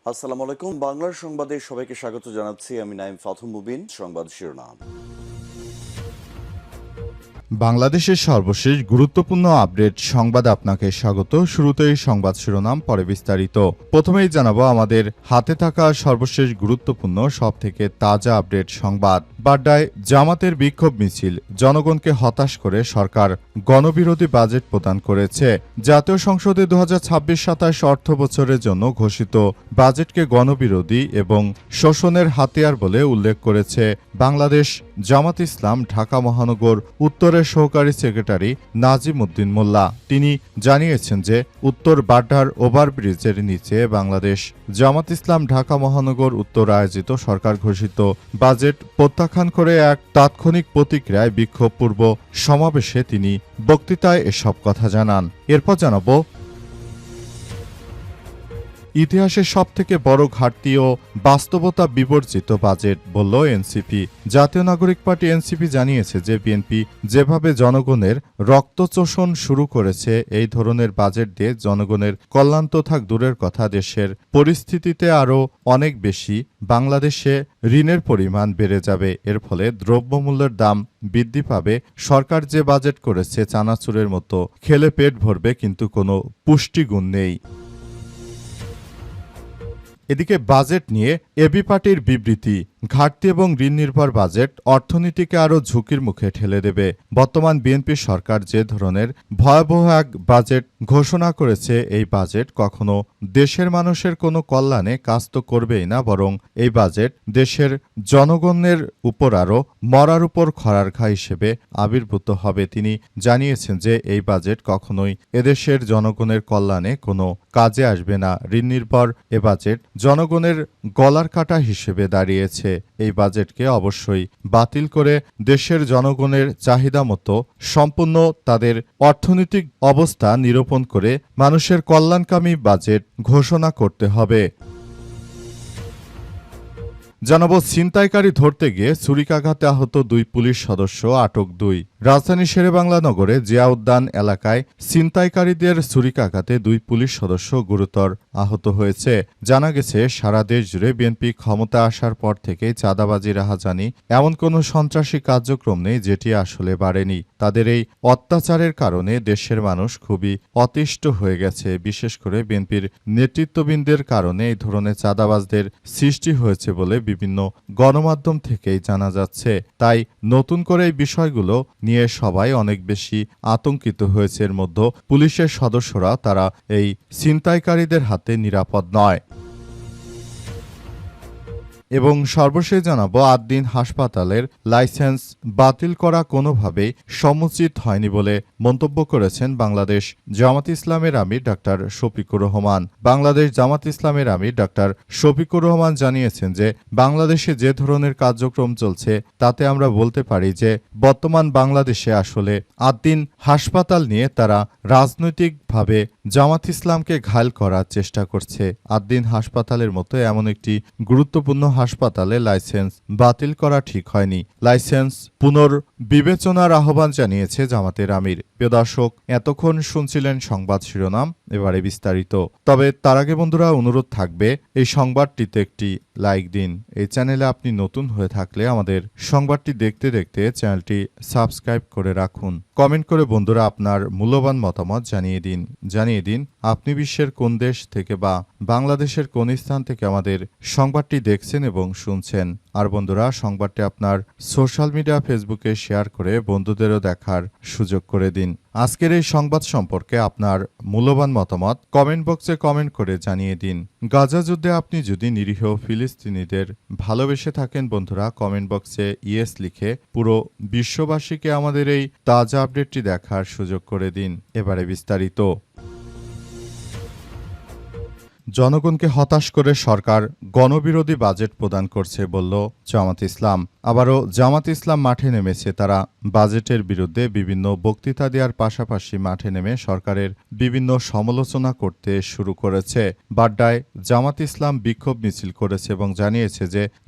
আসসালামু আলাইকুম। বাংলার সংবাদে সবাইকে স্বাগত জানাচ্ছি। আমি নাইম ফাথুম মুবিন। সংবাদ শিরোনাম। বাংলাদেশের সর্বশেষ গুরুত্বপূর্ণ আপডেট সংবাদ আপনাকে স্বাগত। শুরুতেই সংবাদ শিরোনাম, পরে বিস্তারিত। প্রথমেই জানাবো আমাদের হাতে থাকা সর্বশেষ গুরুত্বপূর্ণ সবথেকে তাজা আপডেট সংবাদ। বাড্ডায় জামাতের বিক্ষোভ মিছিল, জনগণকে হতাশ করে সরকার গণবিরোধী বাজেট প্রদান করেছে। জাতীয় সংসদে 2026-27 অর্থ বছরের জন্য ঘোষিত বাজেটকে গণবিরোধী এবং শোষণের হাতিয়ার বলে উল্লেখ করেছে বাংলাদেশ জামাত ইসলাম ঢাকা মহানগর উত্তরের সহকারী সেক্রেটারি নাজিম উদ্দিন মোল্লা। তিনি জানিয়েছেন যে উত্তর বাড্ডার ওভারব্রিজের নিচে বাংলাদেশ জামাত ইসলাম ঢাকা মহানগর উত্তর আয়োজিত সরকার ঘোষিত বাজেট প্রত্যাখ্যান করে এক তাৎক্ষণিক প্রতিক্রিয়ায় বিক্ষোভপূর্ব সমাবেশে তিনি বক্তৃতায় এসব কথা জানান। এরপর জানাবো ইতিহাসের সবথেকে বড় ঘাটতি ও বাস্তবতা বিবর্জিত বাজেট, বলল এনসিপি। জাতীয় নাগরিক পার্টি এনসিপি জানিয়েছে যে বিএনপি যেভাবে জনগণের রক্তচোষণ শুরু করেছে, এই ধরনের বাজেট দিয়ে জনগণের কল্যাণ তো থাক দূরের কথা, দেশের পরিস্থিতিতে আরও অনেক বেশি বাংলাদেশে ঋণের পরিমাণ বেড়ে যাবে। এর ফলে দ্রব্যমূল্যের দাম বৃদ্ধি পাবে। সরকার যে বাজেট করেছে চানাচুরের মতো, খেলে পেট ভরবে কিন্তু কোনো পুষ্টিগুণ নেই। এদিকে বাজেট নিয়ে এবি পার্টির বিবৃতি, ঘাটতি এবং ঋণ নির্ভর বাজেট অর্থনীতিকে আরও ঝুঁকির মুখে ঠেলে দেবে। বর্তমান বিএনপি সরকার যে ধরনের ভয়াবহ এক বাজেট ঘোষণা করেছে, এই বাজেট কখনো দেশের মানুষের কোনো কল্যাণে কাজ তো করবেই না, বরং এই বাজেট দেশের জনগণের উপর আরও মরার উপর খড়ার ঘা হিসেবে আবির্ভূত হবে। তিনি জানিয়েছেন যে এই বাজেট কখনোই এদেশের জনগণের কল্যাণে কোনো কাজে আসবে না। ঋণ নির্ভর এ বাজেট জনগণের গলার কাটা হিসেবে দাঁড়িয়েছে। এই বাজেটকে অবশ্যই বাতিল করে দেশের জনগণের চাহিদা মতো সম্পূর্ণ তাদের অর্থনৈতিক অবস্থা নিরূপণ করে মানুষের কল্যাণকামী বাজেট ঘোষণা করতে হবে। জানাবো ছিনতাইকারী ধরতে গিয়ে ছুরিকাঘাতে আহত 2 পুলিশ সদস্য, আটক 2। রাজধানীর শেরেবাংলা নগরে জিয়া উদ্যান এলাকায় ছিনতাইকারীদের ছুরিকাঘাতে 2 পুলিশ সদস্য গুরুতর আহত হয়েছে। জানা গেছে, সারা দেশ জুড়ে বিএনপি ক্ষমতা আসার পর থেকে চাঁদাবাজি, রাহাজানি এমন কোনো সন্ত্রাসী কার্যক্রম নেই যেটি আসলে বাড়েনি। তাদের এই অত্যাচারের কারণে দেশের মানুষ খুবই অতিষ্ঠ হয়ে গেছে। বিশেষ করে বিএনপির নেতৃত্ববৃন্দের কারণে এই ধরনের চাঁদাবাজদের সৃষ্টি হয়েছে বলে বিভিন্ন গণমাধ্যম থেকেই জানা যাচ্ছে। তাই নতুন করে এই বিষয়গুলো নিয়ে সবাই অনেক বেশি আতঙ্কিত হয়েছে। এর মধ্যে পুলিশের সদস্যরা তারা এই ছিনতাইকারীদের হাতে নিরাপদ নয়। এবং সর্বশেষ জানাবো, 8 দিন হাসপাতালের লাইসেন্স বাতিল করা কোনোভাবেই সমুচিত হয়নি বলে মন্তব্য করেছেন বাংলাদেশ জামাত ইসলামের আমির ডাক্তার শফিকুর রহমান। বাংলাদেশ জামাত ইসলামের আমির ডাক্তার শফিকুর রহমান জানিয়েছেন যে বাংলাদেশে যে ধরনের কার্যক্রম চলছে তাতে আমরা বলতে পারি যে বর্তমান বাংলাদেশে আসলে 8 দিন হাসপাতাল নিয়ে তারা রাজনৈতিকভাবে জামাত ইসলামকে ঘায়েল করার চেষ্টা করছে। 8 দিন হাসপাতালের মতো এমন একটি গুরুত্বপূর্ণ হাসপাতালে লাইসেন্স বাতিল করা ঠিক হয়নি। লাইসেন্স পুনর্বিবেচনার আহ্বান জানিয়েছে জামাতের আমির। প্রিয় দর্শক, এতক্ষণ শুনছিলেন সংবাদ শিরোনাম, এবারে বিস্তারিত। তবে তার আগে বন্ধুরা অনুরোধ থাকবে, এই সংবাদটিতে একটি লাইক দিন। এই চ্যানেলে আপনি নতুন হয়ে থাকলে আমাদের সংবাদটি দেখতে দেখতে চ্যানেলটি সাবস্ক্রাইব করে রাখুন। কমেন্ট করে বন্ধুরা আপনার মূল্যবান মতামত জানিয়ে দিন আপনি বিশ্বের কোন দেশ থেকে বা বাংলাদেশের কোন স্থান থেকে আমাদের সংবাদটি দেখছেন এবং শুনছেন। আর বন্ধুরা, সংবাদটি আপনার সোশ্যাল মিডিয়া ফেসবুকে শেয়ার করে বন্ধুদেরও দেখার সুযোগ করে দিন। আজকের এই সংবাদ সম্পর্কে আপনার মূল্যবান মতামত কমেন্ট বক্সে কমেন্ট করে জানিয়ে দিন। গাজা যুদ্ধে আপনি যদি নিরীহ ফিলিস্তিনিদের ভালোবেসে থাকেন বন্ধুরা, কমেন্ট বক্সে ইয়েস লিখে পুরো বিশ্ববাসীকে আমাদের এই তাজা আপডেটটি দেখার সুযোগ করে দিন। এবারে বিস্তারিত। জনগণকে হতাশ করে সরকার গণবিরোধী বাজেট প্রদান করছে, বলল জামাত ইসলাম। আবারও জামাত ইসলাম মাঠে নেমেছে। তারা বাজেটের বিরুদ্ধে বিভিন্ন বক্তৃতা দেওয়ার পাশাপাশি মাঠে নেমে সরকারের বিভিন্ন সমালোচনা করতে শুরু করেছে। বাড্ডায় জামাত ইসলাম বিক্ষোভ মিছিল করেছে এবং জানিয়েছে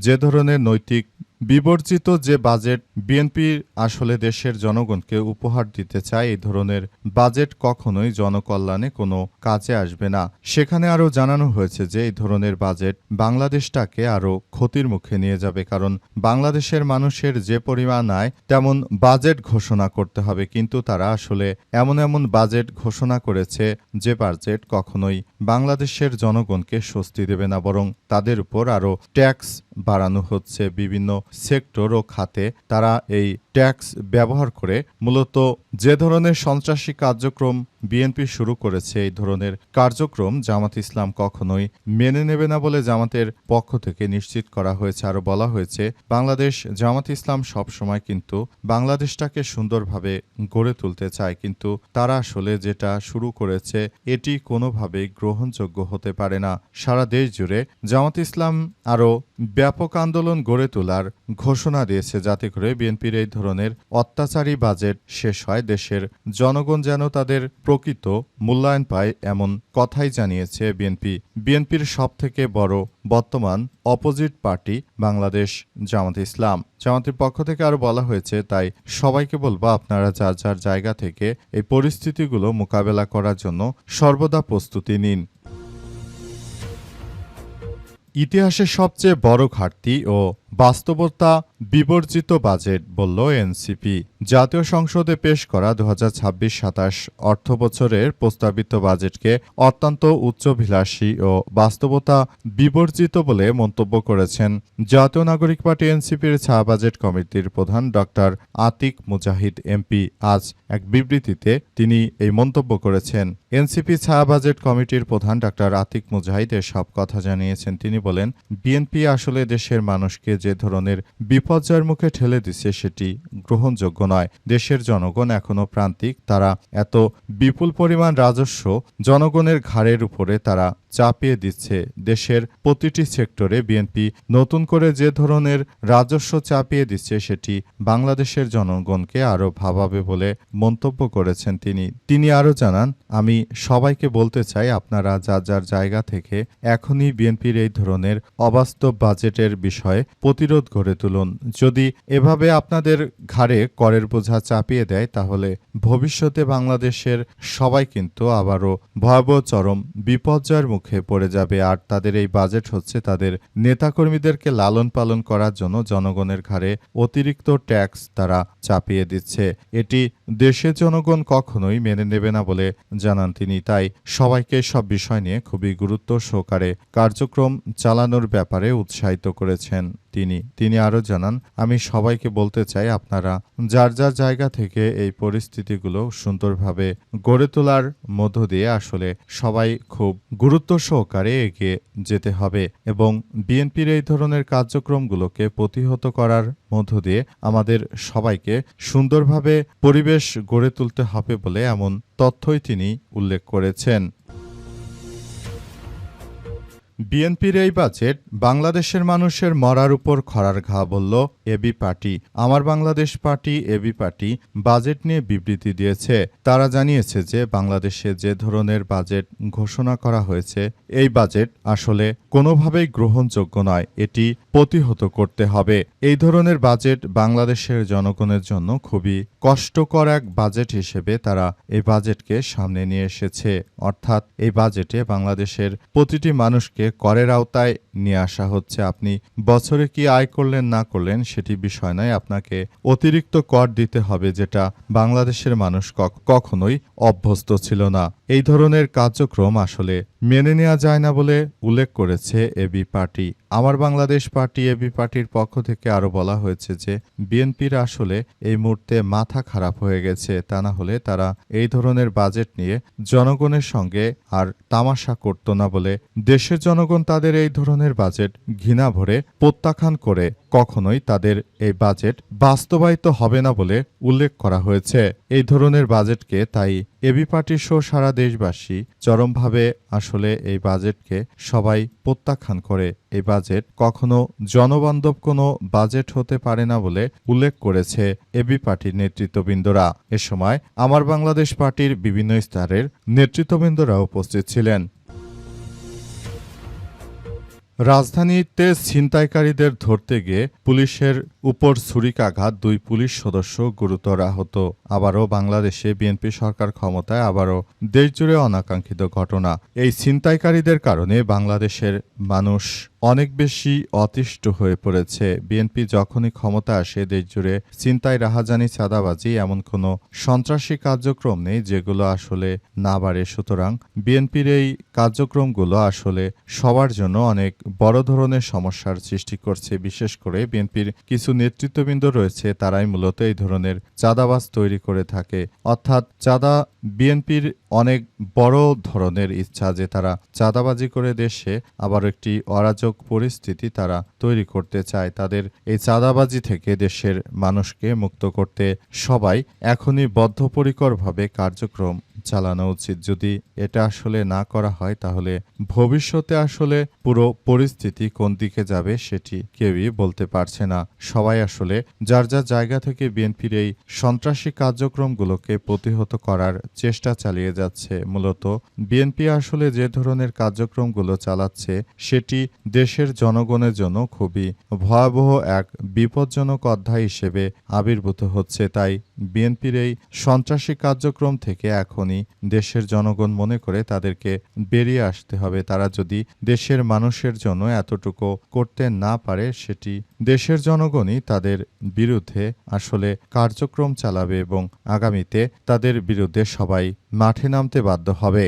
যে ধরনের নৈতিক বিবর্জিত যে বাজেট বিএনপি আসলে দেশের জনগণকে উপহার দিতে চায়, এই ধরনের বাজেট কখনোই জনকল্যাণে কোনো কাজে আসবে না। সেখানে আরও জানানো হয়েছে যে এই ধরনের বাজেট বাংলাদেশটাকে আরও ক্ষতির মুখে নিয়ে যাবে, কারণ বাংলাদেশের মানুষের যে পরিমাণ আয় তেমন বাজেট ঘোষণা করতে হবে, কিন্তু তারা আসলে এমন এমন বাজেট ঘোষণা করেছে যে বাজেট কখনোই বাংলাদেশের জনগণকে স্বস্তি দেবে না, বরং তাদের উপর আরও ট্যাক্স বাড়ানো হচ্ছে। বিভিন্ন সেক্টর ও খাতে তারা এই ট্যাক্স ব্যবহার করে মূলত যে ধরনের সন্ত্রাসী কার্যক্রম বিএনপি শুরু করেছে, এই ধরনের কার্যক্রম জামাত ইসলাম কখনোই মেনে নেবে না বলে জামাতের পক্ষ থেকে নিশ্চিত করা হয়েছে। আরও বলা হয়েছে, বাংলাদেশ জামাত ইসলাম সবসময় কিন্তু বাংলাদেশটাকে সুন্দরভাবে গড়ে তুলতে চায়, কিন্তু তারা আসলে যেটা শুরু করেছে এটি কোনোভাবেই গ্রহণযোগ্য হতে পারে না। সারা দেশ জুড়ে জামাত ইসলাম আরও ব্যাপক আন্দোলন গড়ে তোলার ঘোষণা দিয়েছে, যাতে করে বিএনপির এই ধরনের অত্যাচারী বাজেট শেষ হয়, দেশের জনগণ যেন তাদের প্রকৃত মূল্যায়ন পায়, এমন কথাই জানিয়েছে বিএনপি। বিএনপির সবথেকে বড় বর্তমান অপোজিট পার্টি বাংলাদেশ জামাত ইসলাম। জামাতের পক্ষ থেকে আরও বলা হয়েছে, তাই সবাইকে বলবো আপনারা যার যার জায়গা থেকে এই পরিস্থিতিগুলো মোকাবেলা করার জন্য সর্বদা প্রস্তুতি নিন। ইতিহাসের সবচেয়ে বড় ঘাটতি ও বাস্তবতা বিবর্জিত বাজেট, বলল এনসিপি। জাতীয় সংসদে পেশ করা 2026-27 অর্থবছরের প্রস্তাবিত বাজেটকে অত্যন্ত উচ্চাভিলাষী ও বাস্তবতা বিবর্জিত বলে মন্তব্য করেছেন জাতীয় নাগরিক পার্টি এনসিপির ছায়া বাজেট কমিটির প্রধান ডক্টর আতিক মুজাহিদ এমপি। আজ এক বিবৃতিতে তিনি এই মন্তব্য করেছেন। এনসিপি ছায়া বাজেট কমিটির প্রধান ডক্টর আতিক মুজাহিদ এসব কথা জানিয়েছেন। তিনি বলেন, বিএনপি আসলে দেশের মানুষকে যে ধরনের বিপর্যয়ের মুখে ঠেলে দিচ্ছে সেটি গ্রহণযোগ্য নয়। দেশের জনগণ এখনো প্রান্তিক, তারা এত বিপুল পরিমাণ রাজস্ব জনগণের ঘাড়ের উপরে তারা চাপিয়ে দিচ্ছে। দেশের প্রতিটি সেক্টরে বিএনপি নতুন করে যে ধরনের রাজস্ব চাপিয়ে দিচ্ছে সেটি বাংলাদেশের জনগণকে আরও ভাবাবে বলে মন্তব্য করেছেন তিনি আরও জানান, আমি সবাইকে বলতে চাই, আপনারা যার যার জায়গা থেকে এখনই বিএনপির এই ধরনের অবাস্তব বাজেটের বিষয়ে প্রতিরোধ গড়ে তুলুন। যদি এভাবে আপনাদের ঘাড়ে করের বোঝা চাপিয়ে দেয়, তাহলে ভবিষ্যতে বাংলাদেশের সবাই কিন্তু আবারও ভয়াবহ চরম বিপর্যয়ের মুখে পড়ে যাবে। আর তাদের এই বাজেট হচ্ছে তাদের নেতাকর্মীদেরকে লালন পালন করার জন্য জনগণের ঘাড়ে অতিরিক্ত ট্যাক্স তারা চাপিয়ে দিচ্ছে। এটি দেশের জনগণ কখনোই মেনে নেবে না বলে জানান তিনি। তাই সবাইকে সব বিষয় নিয়ে খুবই গুরুত্ব সহকারে কার্যক্রম চালানোর ব্যাপারে উৎসাহিত করেছেন তিনি আরও জানান, আমি সবাইকে বলতে চাই, আপনারা যার যার জায়গা থেকে এই পরিস্থিতিগুলো সুন্দরভাবে গড়ে তোলার মধ্য দিয়ে আসলে সবাই খুব গুরুত্ব সহকারে এগিয়ে যেতে হবে এবং বিএনপির এই ধরনের কার্যক্রমগুলোকে প্রতিহত করার মধ্য দিয়ে আমাদের সবাইকে সুন্দরভাবে পরিবেশ গড়ে তুলতে হবে বলে এমন তথ্যই তিনি উল্লেখ করেছেন। বিএনপির এই বাজেট বাংলাদেশের মানুষের মরার উপর খড়ার ঘা, বলল এবি পার্টি। আমার Bangladesh party AB party budget নিয়ে বিবৃতি দিয়েছে। তারা জানিয়েছে যে বাংলাদেশে যে ধরনের বাজেট ঘোষণা করা হয়েছে এই বাজেট আসলে কোনোভাবেই গ্রহণযোগ্য নয়, এটি প্রতিহত করতে হবে। এই ধরনের বাজেট বাংলাদেশের জনগণের জন্য খুবই কষ্টকর এক বাজেট হিসেবে তারা এই বাজেটকে সামনে নিয়ে এসেছে। অর্থাৎ এই বাজেটে বাংলাদেশের প্রতিটি মানুষকে করের আওতায় নিয়ে আসা হচ্ছে। আপনি বছরে কি আয় করলেন না করলেন সেটি বিষয় নয়, আপনাকে অতিরিক্ত কর দিতে হবে, যেটা বাংলাদেশের মানুষ কখনোই অভ্যস্ত ছিল না। এই ধরনের কার্যক্রম আসলে মেনে নেওয়া যায় না বলে উল্লেখ করেছে এবি পার্টি। আমার বাংলাদেশ পার্টি এবি পার্টির পক্ষ থেকে আরও বলা হয়েছে যে বিএনপির আসলে এই মুহূর্তে মাথা খারাপ হয়ে গেছে, তা না হলে তারা এই ধরনের বাজেট নিয়ে জনগণের সঙ্গে আর তামাশা করত না বলে দেশের জনগণ তাদের এই ধরনের বাজেট ঘৃণা ভরে প্রত্যাখ্যান করে কখনোই তাদের এই বাজেট বাস্তবায়িত হবে না বলে উল্লেখ করা হয়েছে। এই ধরনের বাজেটকে তাই এবি পার্টি সহ সারা দেশবাসী চরমভাবে আসলে এই বাজেটকে সবাই প্রত্যাখ্যান করে। এই বাজেট কখনো জনবান্ধব কোনো বাজেট হতে পারে না বলে উল্লেখ করেছে এবি পার্টির নেতৃত্ববৃন্দরা। এ সময় আমার বাংলাদেশ পার্টির বিভিন্ন স্তরের নেতৃত্ববৃন্দরা উপস্থিত ছিলেন। রাজধানীতে ছিনতাইকারীদের ধরতে গিয়ে পুলিশের উপর ছুরিকাঘাত, 2 পুলিশ সদস্য গুরুতর আহত। আবারও বাংলাদেশে বিএনপি সরকার ক্ষমতায়, আবারও দেশজুড়ে অনাকাঙ্ক্ষিত ঘটনা। এই ছিনতাইকারীদের কারণে বাংলাদেশের মানুষ অনেক বেশি অতিষ্ঠ হয়ে পড়েছে। বিএনপি যখনই ক্ষমতা আসে দেশজুড়ে ছিনতাই, রাহাজানি, চাঁদাবাজি এমন কোনো সন্ত্রাসী কার্যক্রম নেই যেগুলো আসলে না বাড়ে। সুতরাং বিএনপির এই কার্যক্রমগুলো আসলে সবার জন্য অনেক বড় ধরনের সমস্যার সৃষ্টি করছে। বিশেষ করে বিএনপির কিছু নেতৃত্ববৃন্দ রয়েছে, তারাই মূলত এই ধরনের চাঁদাবাজ তৈরি করে থাকে। অর্থাৎ বিএনপির অনেক বড় ধরনের ইচ্ছা যে তারা চাঁদাবাজি করে দেশে আবার একটি অরাজক পরিস্থিতি তারা তৈরি করতে চায়। তাদের এই চাঁদাবাজি থেকে দেশের মানুষকে মুক্ত করতে সবাই এখনই বদ্ধপরিকরভাবে কার্যক্রম চালানো উচিত। যদি এটা আসলে না করা হয় তাহলে ভবিষ্যতে আসলে পুরো পরিস্থিতি কোন দিকে যাবে সেটি কেউই বলতে পারছে না। সবাই আসলে যার যার জায়গা থেকে বিএনপির এই সন্ত্রাসী কার্যক্রমগুলোকে প্রতিহত করার চেষ্টা চালিয়ে যাচ্ছে। মূলত বিএনপি আসলে যে ধরনের কার্যক্রমগুলো চালাচ্ছে সেটি দেশের জনগণের জন্য খুবই ভয়াবহ এক বিপজ্জনক অধ্যায় হিসেবে আবির্ভূত হচ্ছে। তাই বিএনপির এই সন্ত্রাসী কার্যক্রম থেকে এখনই দেশের জনগণ মনে করে তাদেরকে বেরিয়ে আসতে হবে। তারা যদি দেশের মানুষের জন্য এতটুকু করতে না পারে, সেটি দেশের জনগণই তাদের বিরুদ্ধে আসলে কার্যক্রম চালাবে এবং আগামীতে তাদের বিরুদ্ধে সবাই মাঠে নামতে বাধ্য হবে।